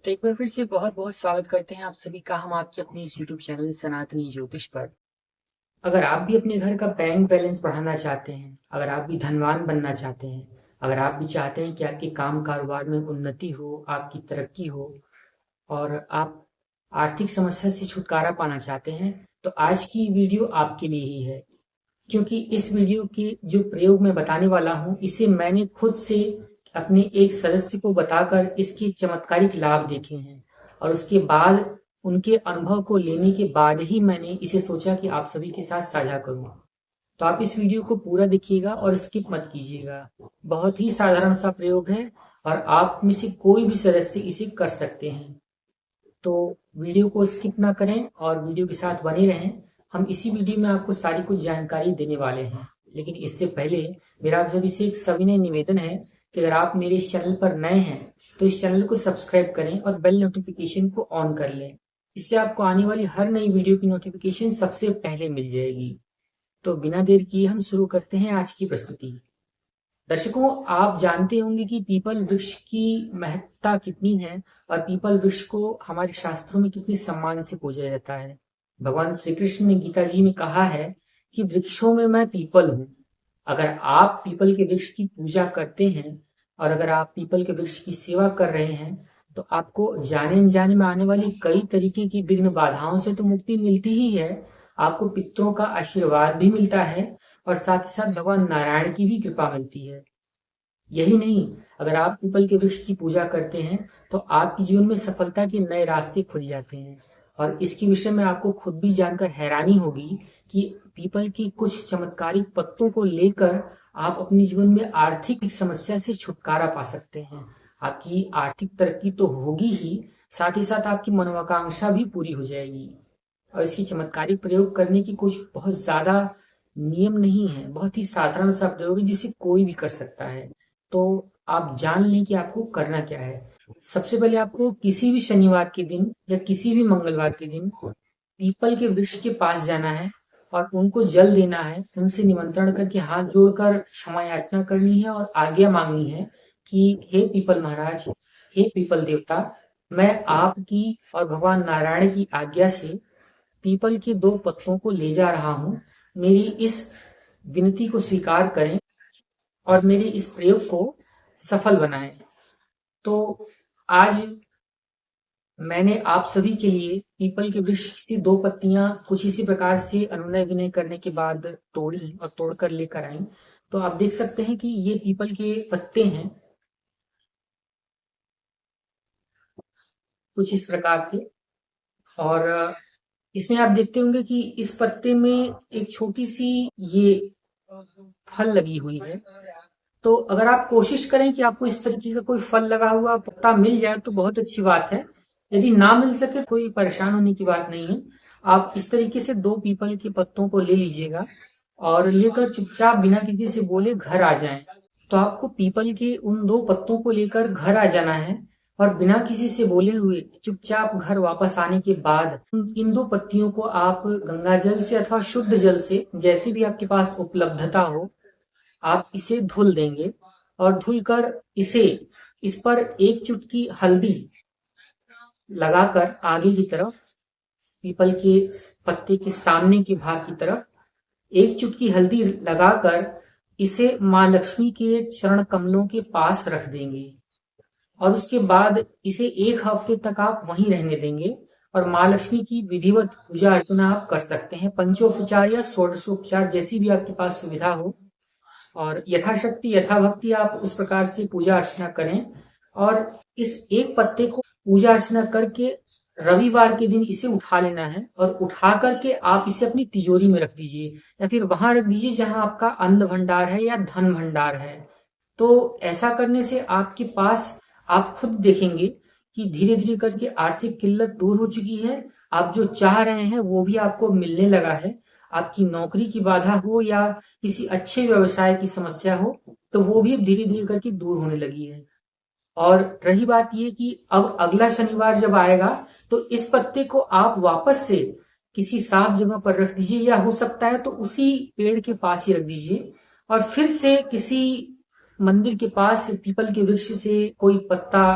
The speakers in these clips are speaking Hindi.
तो एक बार फिर से बहुत बहुत स्वागत करते हैं आप सभी का हम आपके अपने इस यूट्यूब चैनल सनातनी ज्योतिष पर। अगर आप भी अपने घर का बैंक बैलेंस बढ़ाना चाहते हैं, अगर आप भी धनवान बनना चाहते हैं, अगर आप भी चाहते हैं कि आपके काम कारोबार में उन्नति हो, आपकी तरक्की हो और आप आर्थिक समस्या से छुटकारा पाना चाहते हैं, तो आज की वीडियो आपके लिए ही है। क्योंकि इस वीडियो के जो प्रयोग मैं बताने वाला हूँ, इसे मैंने खुद से अपने एक सदस्य को बताकर इसके चमत्कारिक लाभ देखे हैं और उसके बाद उनके अनुभव को लेने के बाद ही मैंने इसे सोचा कि आप सभी के साथ साझा करूं। तो आप इस वीडियो को पूरा देखिएगा और स्किप मत कीजिएगा। बहुत ही साधारण सा प्रयोग है और आप में से कोई भी सदस्य इसे कर सकते हैं। तो वीडियो को स्किप ना करें और वीडियो के साथ बने रहें। हम इसी वीडियो में आपको सारी कुछ जानकारी देने वाले हैं, लेकिन इससे पहले मेरा आप सभी से एक सविनय निवेदन है कि अगर आप मेरे इस चैनल पर नए हैं तो इस चैनल को सब्सक्राइब करें और बेल नोटिफिकेशन को ऑन कर लें। इससे आपको आने वाली हर नई वीडियो की नोटिफिकेशन सबसे पहले मिल जाएगी। तो बिना देर किए हम शुरू करते हैं आज की प्रस्तुति। दर्शकों, आप जानते होंगे कि पीपल वृक्ष की महत्ता कितनी है और पीपल वृक्ष को हमारे शास्त्रों में कितने सम्मान से पूजा जाता है। भगवान श्री कृष्ण ने गीता जी में कहा है कि वृक्षों में मैं पीपल हूँ। अगर आप पीपल के वृक्ष की पूजा करते हैं और अगर आप पीपल के वृक्ष की सेवा कर रहे हैं तो आपको जाने अनजाने में आने वाली कई तरीके की विघ्न बाधाओं से तो मुक्ति मिलती ही है, आपको पितरों का आशीर्वाद भी मिलता है और साथ ही साथ भगवान नारायण की भी कृपा मिलती है। यही नहीं, अगर आप पीपल के वृक्ष की पूजा करते हैं तो आपके जीवन में सफलता के नए रास्ते खुल जाते हैं। और इसके विषय में आपको खुद भी जानकर हैरानी होगी कि पीपल की कुछ चमत्कारिक पत्तों को लेकर आप अपने जीवन में आर्थिक समस्या से छुटकारा पा सकते हैं। आपकी आर्थिक तरक्की तो होगी ही, साथ ही साथ आपकी मनोकांक्षा भी पूरी हो जाएगी। और इसकी चमत्कारिक प्रयोग करने की कुछ बहुत ज्यादा नियम नहीं है, बहुत ही साधारण सा प्रयोग है जिसे कोई भी कर सकता है। तो आप जान लें कि आपको करना क्या है। सबसे पहले आपको किसी भी शनिवार के दिन या किसी भी मंगलवार के दिन पीपल के वृक्ष के पास जाना है और उनको जल देना है, उनसे निमंत्रण करके हाथ जोड़कर क्षमा याचना करनी है और आज्ञा मांगनी है कि हे पीपल महाराज, हे पीपल देवता, मैं आपकी और भगवान नारायण की आज्ञा से पीपल के 2 पत्तों को ले जा रहा हूँ। मेरी इस विनती को स्वीकार करें और मेरे इस प्रयोग को सफल बनाएं। तो आज मैंने आप सभी के लिए पीपल के वृक्ष से 2 पत्तियां कुछ इसी प्रकार से अनुनय विनय करने के बाद तोड़ी और तोड़कर लेकर आई। तो आप देख सकते हैं कि ये पीपल के पत्ते हैं कुछ इस प्रकार के। और इसमें आप देखते होंगे कि इस पत्ते में एक छोटी सी ये फल लगी हुई है। तो अगर आप कोशिश करें कि आपको इस तरीके का कोई फल लगा हुआ पत्ता मिल जाए तो बहुत अच्छी बात है। यदि ना मिल सके कोई परेशान होने की बात नहीं है। आप इस तरीके से 2 पीपल के पत्तों को ले लीजिएगा और लेकर चुपचाप बिना किसी से बोले घर आ जाएं। तो आपको पीपल के उन 2 पत्तों को लेकर घर आ जाना है और बिना किसी से बोले हुए चुपचाप घर वापस आने के बाद इन 2 पत्तियों को आप गंगा जल से अथवा शुद्ध जल से, जैसी भी आपके पास उपलब्धता हो, आप इसे धुल देंगे और धुलकर इस पर एक चुटकी हल्दी लगाकर आगे की तरफ पीपल के पत्ते के सामने के भाग की तरफ एक चुटकी हल्दी लगाकर इसे माँ लक्ष्मी के चरण कमलों के पास रख देंगे और उसके बाद इसे 1 हफ्ते तक आप वहीं रहने देंगे और माँ लक्ष्मी की विधिवत पूजा अर्चना आप कर सकते हैं, पंचोपचार या षोडशोपचार जैसी भी आपके पास सुविधा हो। और यथाशक्ति यथाभक्ति आप उस प्रकार से पूजा अर्चना करें और इस एक पत्ते को पूजा अर्चना करके रविवार के दिन इसे उठा लेना है और उठा करके आप इसे अपनी तिजोरी में रख दीजिए या फिर वहां रख दीजिए जहां आपका अन्न भंडार है या धन भंडार है। तो ऐसा करने से आपके पास आप खुद देखेंगे कि धीरे धीरे करके आर्थिक किल्लत दूर हो चुकी है। आप जो चाह रहे हैं वो भी आपको मिलने लगा है। आपकी नौकरी की बाधा हो या किसी अच्छे व्यवसाय की समस्या हो तो वो भी धीरे धीरे करके दूर होने लगी है। और रही बात ये कि अब अगला शनिवार जब आएगा तो इस पत्ते को आप वापस से किसी साफ जगह पर रख दीजिए या हो सकता है तो उसी पेड़ के पास ही रख दीजिए और फिर से किसी मंदिर के पास पीपल के वृक्ष से कोई पत्ता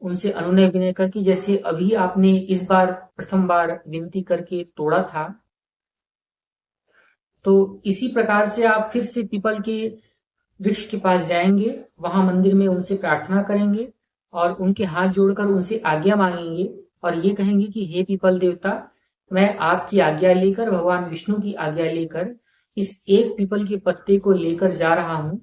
उनसे अनुनय विनय करके, जैसे अभी आपने इस बार प्रथम बार विनती करके तोड़ा था, तो इसी प्रकार से आप फिर से पीपल के वृक्ष के पास जाएंगे, वहां मंदिर में उनसे प्रार्थना करेंगे और उनके हाथ जोड़कर उनसे आज्ञा मांगेंगे और ये कहेंगे कि हे पीपल देवता, मैं आपकी आज्ञा लेकर, भगवान विष्णु की आज्ञा लेकर इस एक पीपल के पत्ते को लेकर जा रहा हूँ।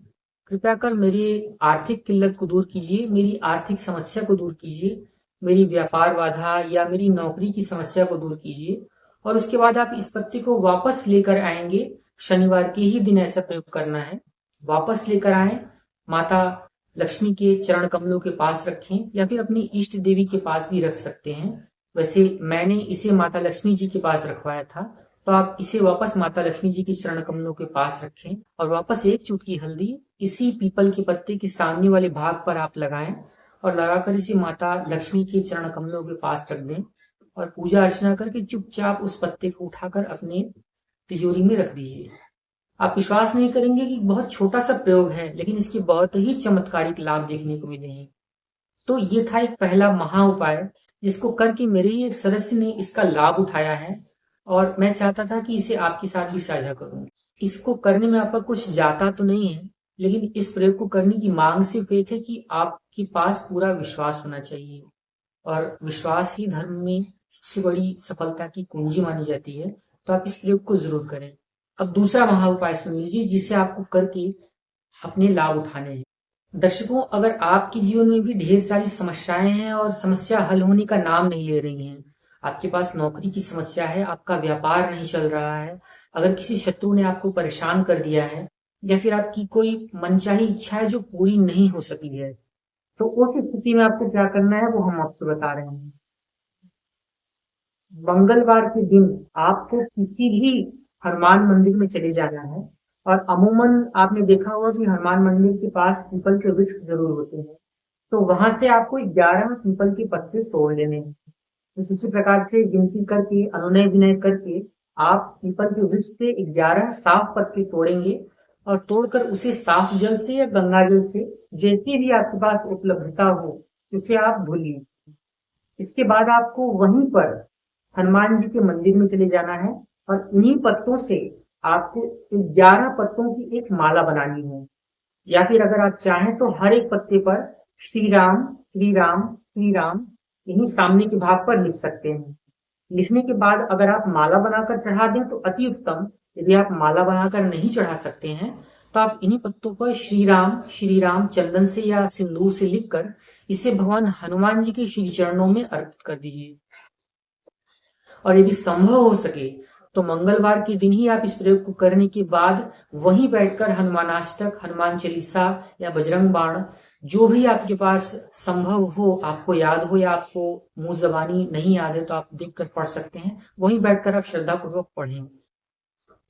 कृपया कर मेरी आर्थिक किल्लत को दूर कीजिए, मेरी आर्थिक समस्या को दूर कीजिए, मेरी व्यापार बाधा या मेरी नौकरी की समस्या को दूर कीजिए। और उसके बाद आप इस पत्ते को वापस लेकर आएंगे। शनिवार के ही दिन ऐसा प्रयोग करना है। वापस लेकर आए, माता लक्ष्मी के चरण कमलों के पास रखें या फिर अपनी इष्ट देवी के पास भी रख सकते हैं। वैसे मैंने इसे माता लक्ष्मी जी के पास रखवाया था, तो आप इसे वापस माता लक्ष्मी जी के चरण कमलों के पास रखें और वापस एक चुटकी हल्दी इसी पीपल के पत्ते के सामने वाले भाग पर आप लगाएं और लगाकर इसे माता लक्ष्मी के चरण कमलों के पास रख दें और पूजा अर्चना करके चुपचाप उस पत्ते को उठाकर अपने तिजोरी में रख दीजिए। आप विश्वास नहीं करेंगे कि बहुत छोटा सा प्रयोग है, लेकिन इसके बहुत ही चमत्कारिक लाभ देखने को मिले हैं। तो ये था एक पहला महा उपाय, जिसको करके मेरे ही एक सदस्य ने इसका लाभ उठाया है और मैं चाहता था कि इसे आपके साथ भी साझा करूं। इसको करने में आपका कुछ जाता तो नहीं है, लेकिन इस प्रयोग को करने की मांग सिर्फ एक है कि आपके पास पूरा विश्वास होना चाहिए और विश्वास ही धर्म में सबसे बड़ी सफलता की कुंजी मानी जाती है। तो आप इस प्रयोग को जरूर करें। अब दूसरा महा उपाय सुन लीजिए, जिसे आपको करके अपने लाभ उठाने हैं। दर्शकों, अगर आपके जीवन में भी ढेर सारी समस्याएं हैं और समस्या हल होने का नाम नहीं ले रही हैं, आपके पास नौकरी की समस्या है, आपका व्यापार नहीं चल रहा है, अगर किसी शत्रु ने आपको परेशान कर दिया है या फिर आपकी कोई मनचाही इच्छा है जो पूरी नहीं हो सकी है, तो उस स्थिति में आपको क्या करना है वो हम आपसे बता रहे हैं। मंगलवार के दिन आपको किसी भी हनुमान मंदिर में चले जाना है और अमूमन आपने देखा होगा कि हनुमान मंदिर के पास पीपल के वृक्ष जरूर होते हैं, तो वहां से आपको 11 पीपल के पत्ते तोड़ लेने हैं। तो इसी प्रकार से गिनती करके, अनुनय विनय करके आप पीपल के वृक्ष से 11 साफ पत्ते तोड़ेंगे और तोड़कर उसे साफ जल से या गंगा जल से, जैसी भी आपके पास उपलब्धता हो, उसे आप धुलिए। इसके बाद आपको वहीं पर हनुमान जी के मंदिर में चले जाना है और इन्हीं पत्तों से आपको 11 पत्तों की एक माला बनानी है। या फिर अगर आप चाहें तो हर एक पत्ते पर श्री राम श्री राम श्री राम यही सामने के भाग पर लिख सकते हैं। लिखने के बाद अगर आप माला बनाकर चढ़ा दें तो अति उत्तम। यदि आप माला बनाकर नहीं चढ़ा सकते हैं तो आप इन्हीं पत्तों पर श्री राम चंदन से या सिंदूर से लिखकर इसे भगवान हनुमान जी के श्री चरणों में अर्पित कर दीजिए। और यदि संभव हो सके तो मंगलवार के दिन ही आप इस प्रयोग को करने के बाद वहीं बैठकर हनुमानाष्टक, हनुमान चालीसा या बजरंग बाण, जो भी आपके पास संभव हो, आपको याद हो या आपको मुंह जबानी नहीं याद है तो आप देखकर पढ़ सकते हैं, वहीं बैठकर आप श्रद्धा पूर्वक पढ़ें।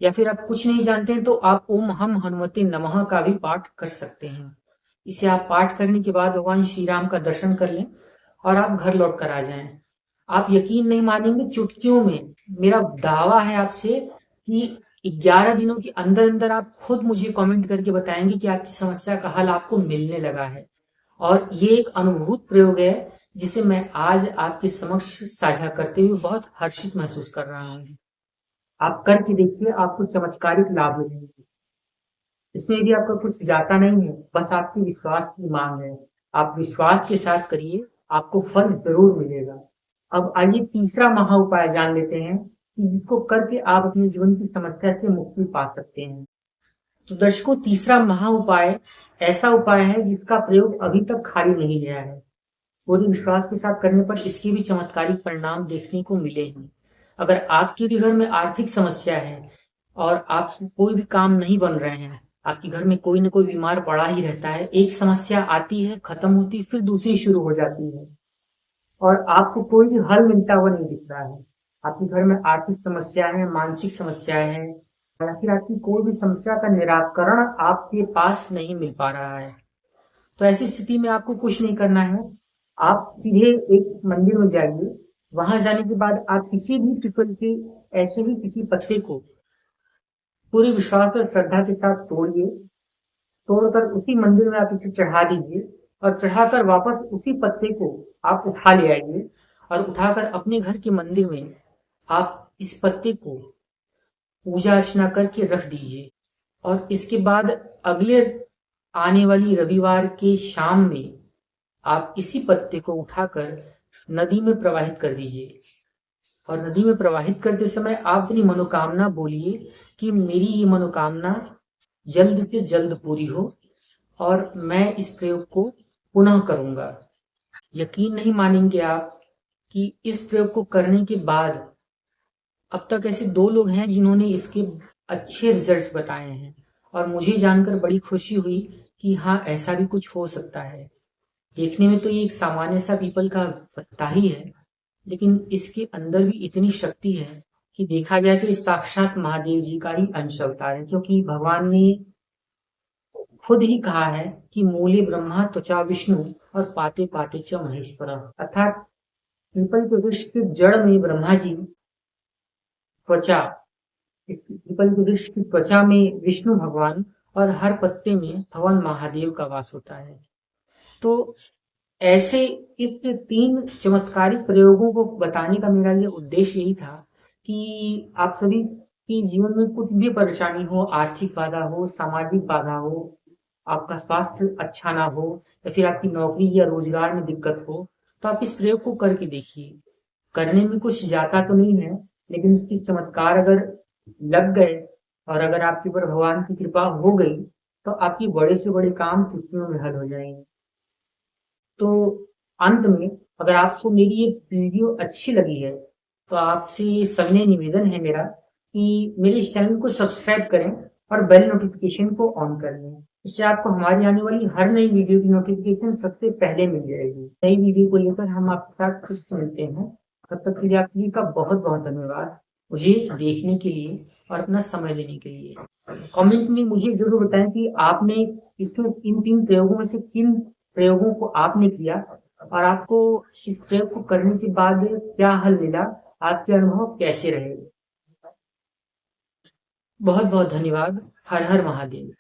या फिर आप कुछ नहीं जानते हैं तो आप ओम हम हनुमते नमः का भी पाठ कर सकते हैं। इसे आप पाठ करने के बाद भगवान श्री राम का दर्शन कर लें और आप घर लौट कर आ जाएं। आप यकीन नहीं मानेंगे, चुटकियों में मेरा दावा है आपसे कि 11 दिनों के अंदर अंदर आप खुद मुझे कमेंट करके बताएंगे कि आपकी समस्या का हल आपको मिलने लगा है। और ये एक अनुभूत प्रयोग है जिसे मैं आज आपके समक्ष साझा करते हुए बहुत हर्षित महसूस कर रहा हूँ। आप करके देखिए, आपको चमत्कारिक लाभ मिलेंगे। इसमें भी आपका कुछ जाता नहीं है, बस आपकी विश्वास की मांग है। आप विश्वास के साथ करिए, आपको फल जरूर मिलेगा। अब आइए तीसरा महा उपाय जान लेते हैं कि जिसको करके आप अपने जीवन की समस्या से मुक्ति पा सकते हैं। तो दर्शकों, तीसरा महा उपाय ऐसा उपाय है जिसका प्रयोग अभी तक खाली नहीं गया है। पूरे विश्वास के साथ करने पर इसके भी चमत्कारिक परिणाम देखने को मिले हैं। अगर आपके भी घर में आर्थिक समस्या है और आप कोई भी काम नहीं बन रहे हैं, आपके घर में कोई न कोई बीमार पड़ा ही रहता है, एक समस्या आती है, खत्म होती, फिर दूसरी शुरू हो जाती है और आपको कोई भी हल मिलता हुआ नहीं दिख रहा है, आपके घर में आर्थिक समस्या है, मानसिक समस्या है, या फिर आपकी कोई भी समस्या का निराकरण आपके पास नहीं मिल पा रहा है, तो ऐसी स्थिति में आपको कुछ नहीं करना है। आप सीधे एक मंदिर में जाइए। वहां जाने के बाद आप किसी भी पीपल के ऐसे ही किसी पत्ते को पूरे विश्वास और श्रद्धा के साथ तोड़िए। तोड़कर उसी मंदिर में आप इसे चढ़ा दीजिए और चढ़ाकर वापस उसी पत्ते को आप उठा ले आइए और उठाकर अपने घर के मंदिर में आप इस पत्ते को पूजा अर्चना करके रख दीजिए। और इसके बाद अगले आने वाली रविवार के शाम में आप इसी पत्ते को उठाकर नदी में प्रवाहित कर दीजिए। और नदी में प्रवाहित करते समय आप अपनी मनोकामना बोलिए कि मेरी ये मनोकामना जल्द से जल्द पूरी हो और मैं इस प्रयोग को पुनः करूंगा। यकीन नहीं मानेंगे आप कि इस प्रयोग को करने के बाद अब तक ऐसे 2 लोग हैं जिन्होंने इसके अच्छे रिजल्ट्स बताए हैं और मुझे जानकर बड़ी खुशी हुई कि हाँ, ऐसा भी कुछ हो सकता है। देखने में तो ये एक सामान्य सा पीपल का पत्ता ही है, लेकिन इसके अंदर भी इतनी शक्ति है कि देखा जाए तो ये साक्षात महादेव जी का ही अंश अवतार है, क्योंकि भगवान ने खुद ही कहा है कि मूले ब्रह्मा त्वचा विष्णु और पाते पाते च महेश्वर, अर्थात पीपल के वृक्ष के जड़ में ब्रह्मा जी, त्वचा पीपल के वृक्ष की त्वचा में विष्णु भगवान और हर पत्ते में भगवान महादेव का वास होता है। तो ऐसे इस 3 चमत्कारिक प्रयोगों को बताने का मेरा ये उद्देश्य यही था कि आप सभी के जीवन में कुछ भी परेशानी हो, आर्थिक बाधा हो, सामाजिक बाधा हो, आपका स्वास्थ्य अच्छा ना हो या फिर आपकी नौकरी या रोजगार में दिक्कत हो, तो आप इस प्रयोग को करके देखिए। करने में कुछ जाता तो नहीं है, लेकिन इसकी चमत्कार अगर लग गए और अगर आपके ऊपर भगवान की कृपा हो गई तो आपकी बड़े से बड़े काम चुटकियों में हल हो जाएंगे। तो अंत में अगर आपको मेरी ये वीडियो अच्छी लगी है तो आपसे सविनय निवेदन है मेरा कि मेरे इस चैनल को सब्सक्राइब करें और बेल नोटिफिकेशन को ऑन कर लें। इससे आपको हमारी आने वाली हर नई वीडियो की नोटिफिकेशन सबसे पहले मिल जाएगी। नई वीडियो को लेकर हम आपके साथ फिर से मिलते हैं। तब तक के लिए आप सभी का बहुत बहुत धन्यवाद मुझे देखने के लिए और अपना समय देने के लिए। कमेंट में मुझे जरूर बताएं कि आपने इसमें इन 3 प्रयोगों में से किन प्रयोगों को आपने किया और आपको इस प्रयोग को करने के बाद क्या हल मिला, आपके अनुभव कैसे रहे। बहुत बहुत धन्यवाद। हर हर महादेव।